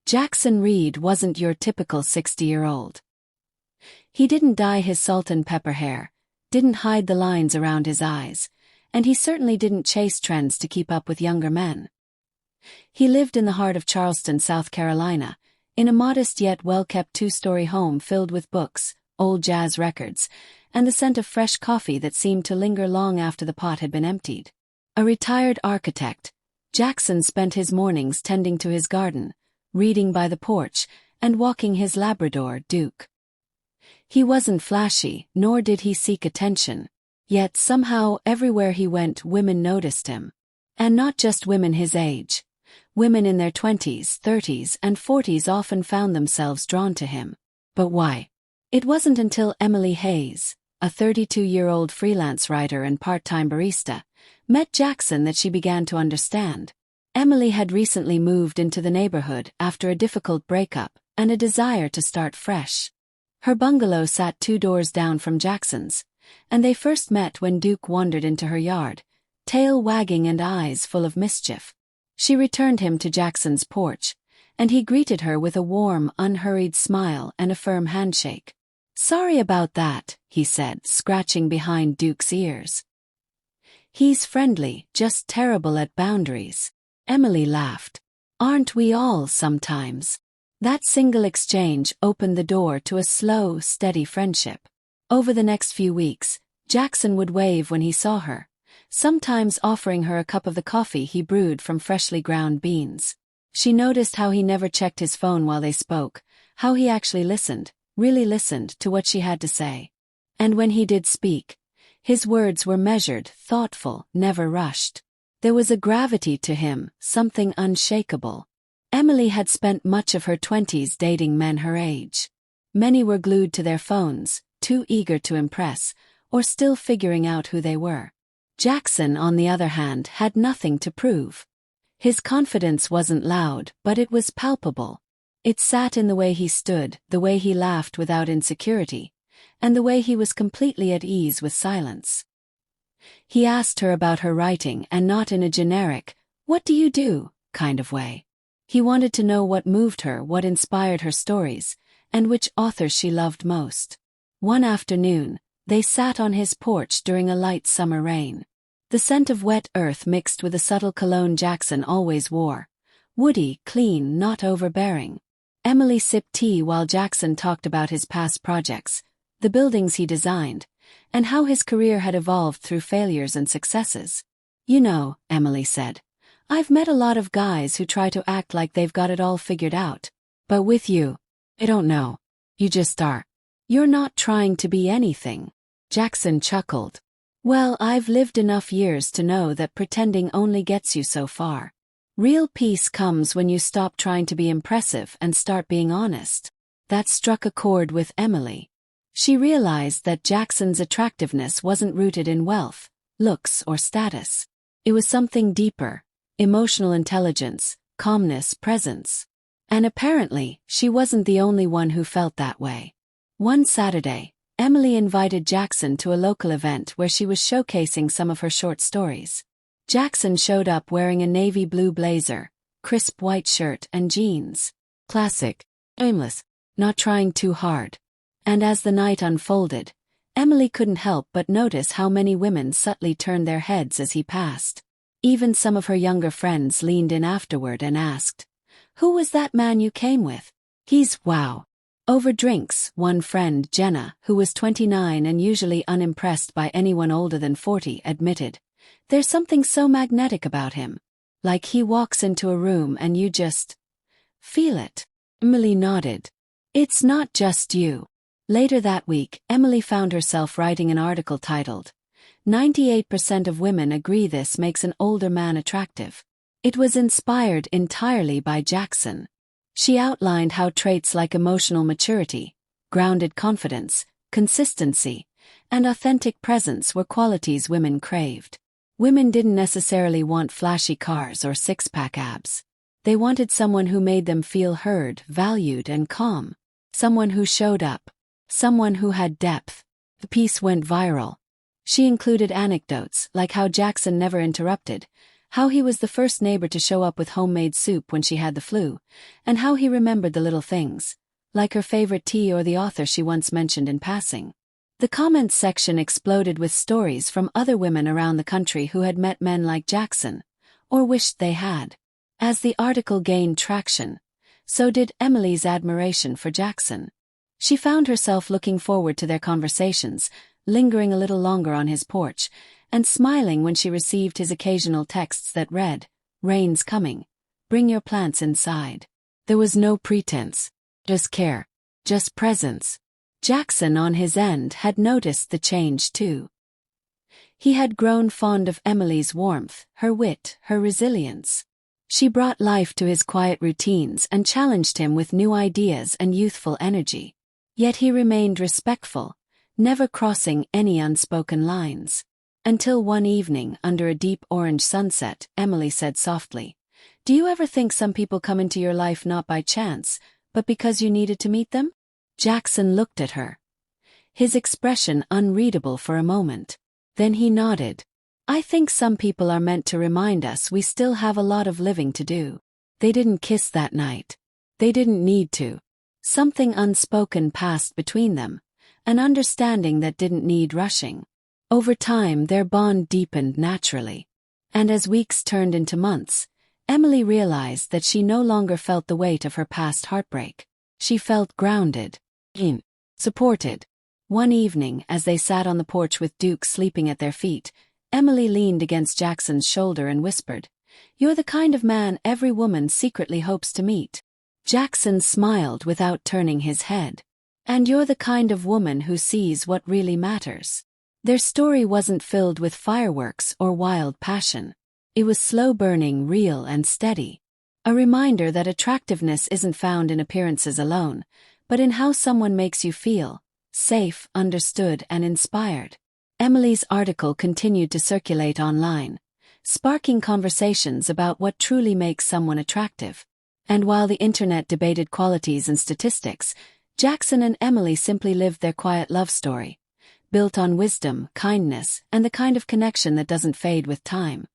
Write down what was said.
Jackson Reed wasn't your typical 60-year-old. He didn't dye his salt and pepper hair, didn't hide the lines around his eyes, and he certainly didn't chase trends to keep up with younger men. He lived in the heart of Charleston, South Carolina, in a modest yet well-kept two-story home filled with books, old jazz records, and the scent of fresh coffee that seemed to linger long after the pot had been emptied. A retired architect, Jackson spent his mornings tending to his garden, reading by the porch, and walking his Labrador, Duke. He wasn't flashy, nor did he seek attention. Yet somehow everywhere he went women noticed him. And not just women his age. Women in their 20s, 30s, and 40s often found themselves drawn to him. But why? It wasn't until Emily Hayes, a 32-year-old freelance writer and part-time barista, met Jackson that she began to understand. Emily had recently moved into the neighborhood after a difficult breakup and a desire to start fresh. Her bungalow sat 2 doors down from Jackson's, and they first met when Duke wandered into her yard, tail wagging and eyes full of mischief. She returned him to Jackson's porch, and he greeted her with a warm, unhurried smile and a firm handshake. "Sorry about that," he said, scratching behind Duke's ears. "He's friendly, just terrible at boundaries." Emily laughed. "Aren't we all sometimes?" That single exchange opened the door to a slow, steady friendship. Over the next few weeks, Jackson would wave when he saw her, sometimes offering her a cup of the coffee he brewed from freshly ground beans. She noticed how he never checked his phone while they spoke, how he actually listened, really listened to what she had to say. And when he did speak, his words were measured, thoughtful, never rushed. There was a gravity to him, something unshakable. Emily had spent much of her 20s dating men her age. Many were glued to their phones, too eager to impress, or still figuring out who they were. Jackson, on the other hand, had nothing to prove. His confidence wasn't loud, but it was palpable. It sat in the way he stood, the way he laughed without insecurity, and the way he was completely at ease with silence. He asked her about her writing, and not in a generic, "What do you do?" kind of way. He wanted to know what moved her, what inspired her stories, and which authors she loved most. One afternoon, they sat on his porch during a light summer rain. The scent of wet earth mixed with the subtle cologne Jackson always wore. Woody, clean, not overbearing. Emily sipped tea while Jackson talked about his past projects, the buildings he designed, and how his career had evolved through failures and successes. "You know," Emily said, "I've met a lot of guys who try to act like they've got it all figured out. But with you, I don't know. You just are. You're not trying to be anything." Jackson chuckled. "Well, I've lived enough years to know that pretending only gets you so far. Real peace comes when you stop trying to be impressive and start being honest." That struck a chord with Emily. She realized that Jackson's attractiveness wasn't rooted in wealth, looks, or status. It was something deeper: emotional intelligence, calmness, presence. And apparently, she wasn't the only one who felt that way. One Saturday, Emily invited Jackson to a local event where she was showcasing some of her short stories. Jackson showed up wearing a navy blue blazer, crisp white shirt, and jeans. Classic. Aimless. Not trying too hard. And as the night unfolded, Emily couldn't help but notice how many women subtly turned their heads as he passed. Even some of her younger friends leaned in afterward and asked, "Who was that man you came with? He's wow." Over drinks, one friend, Jenna, who was 29 and usually unimpressed by anyone older than 40, admitted, "There's something so magnetic about him. Like he walks into a room and you just feel it." Emily nodded. "It's not just you." Later that week, Emily found herself writing an article titled, "98% of women agree this makes an older man attractive." It was inspired entirely by Jackson. She outlined how traits like emotional maturity, grounded confidence, consistency, and authentic presence were qualities women craved. Women didn't necessarily want flashy cars or six-pack abs. They wanted someone who made them feel heard, valued, and calm. Someone who showed up. Someone who had depth. The piece went viral. She included anecdotes like how Jackson never interrupted, how he was the first neighbor to show up with homemade soup when she had the flu, and how he remembered the little things, like her favorite tea or the author she once mentioned in passing. The comments section exploded with stories from other women around the country who had met men like Jackson, or wished they had. As the article gained traction, so did Emily's admiration for Jackson. She found herself looking forward to their conversations, lingering a little longer on his porch, and smiling when she received his occasional texts that read, "Rain's coming. Bring your plants inside." There was no pretense. Just care. Just presence. Jackson on his end had noticed the change too. He had grown fond of Emily's warmth, her wit, her resilience. She brought life to his quiet routines and challenged him with new ideas and youthful energy. Yet he remained respectful, never crossing any unspoken lines. Until one evening, under a deep orange sunset, Emily said softly, "Do you ever think some people come into your life not by chance, but because you needed to meet them?" Jackson looked at her, his expression unreadable for a moment. Then he nodded. "I think some people are meant to remind us we still have a lot of living to do." They didn't kiss that night. They didn't need to. Something unspoken passed between them, an understanding that didn't need rushing. Over time, their bond deepened naturally. And as weeks turned into months, Emily realized that she no longer felt the weight of her past heartbreak. She felt grounded, supported. One evening, as they sat on the porch with Duke sleeping at their feet, Emily leaned against Jackson's shoulder and whispered, "You're the kind of man every woman secretly hopes to meet." Jackson smiled without turning his head. "And you're the kind of woman who sees what really matters." Their story wasn't filled with fireworks or wild passion. It was slow-burning, real and steady. A reminder that attractiveness isn't found in appearances alone, but in how someone makes you feel, safe, understood, and inspired. Emily's article continued to circulate online, sparking conversations about what truly makes someone attractive. And while the internet debated qualities and statistics, Jackson and Emily simply lived their quiet love story, built on wisdom, kindness, and the kind of connection that doesn't fade with time.